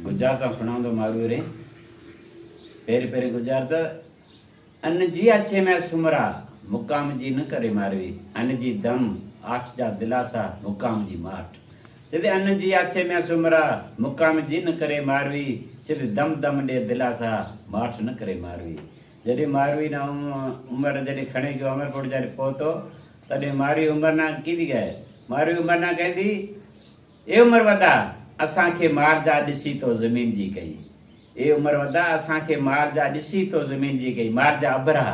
गुजार का सुना दो मारू रे पेरे पेरे गुजार तो अन्न जी अच्छे में सुमरा मुकाम जी न करे मारवी अन्न जी दम आश जा दिलासा मुकाम जी माठ जदे अन्न जी अच्छे में सुमरा मुकाम जी न करे मारवी जदे दम दम दे दिलासा माठ न करे मारवी जदे मारवी ना उम्र जदे खणे जो अमरकोट जदे पहुतो तदे मारी उम्र ना कीदी गए मारी उम्र ना कहंदी ए उम्र वदा असां खे मार जा ॾिसी तो ज़मीन जी कई ए उम्र वदा असां खे मार जा ॾिसी तो ज़मीन जी कई मार जा अबरा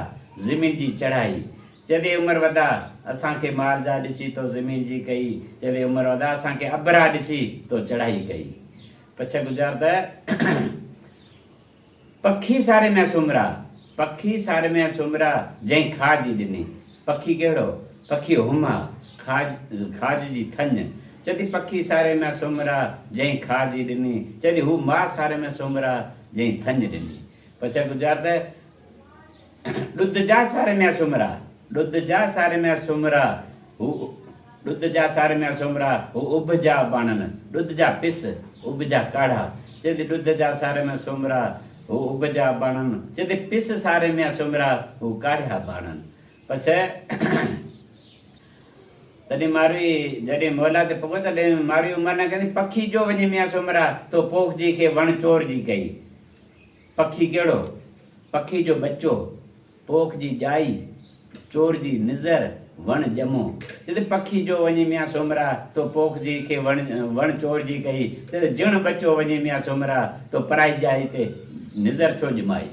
ज़मीन जी चढ़ाई जदे उम्र वदा असां खे मार जा ॾिसी तो ज़मीन जी कई जदे उम्र वदा असां खे अबरा ॾिसी तो चढ़ाई कई पछे गुजार त पखी सारे में सुमरा पखी सारे में सुमरा जंहिं खाज ॾिनी पखी कहिड़ो पखी हुमा खाज जी थञ जदि पखी सारे में सुमरा जंहिं खाज ॾिनी जदि हू मां सारे में सुमरा जंहिं थञ ॾिनी पछे गुजार त ॾुध जा सारे में सुमरा ॾुध जा सारे में सुमरा हू ॾुध जा सारे में सुमरा हू उभ जा बाणन ॾुध जा पिस उभ जा काढ़ा जदि ॾुध जा सारे में सुमरा हू उभ जा बाणन जदि पिस सारे में सुमरा हू काढ़िया बाणन पछे तॾहिं मारवी जॾहिं मौला ते पहुतो तॾहिं मारवी उमर न कहंदी पखी जो वञी मियां सुमरा तो पोख जी खे वण चोर जी कई पखी कहिड़ो पखी जो बच्चो पोख जी जाई चोर जी निज़र वण ॼमो जॾहिं पखी जो वञी मियां सुमरा तो पोख जी खे वण चोर जी कई जॾहिं जिण बच्चो वञी मियां सुमरा तो पराई जाई ते निज़र छो ॼमाई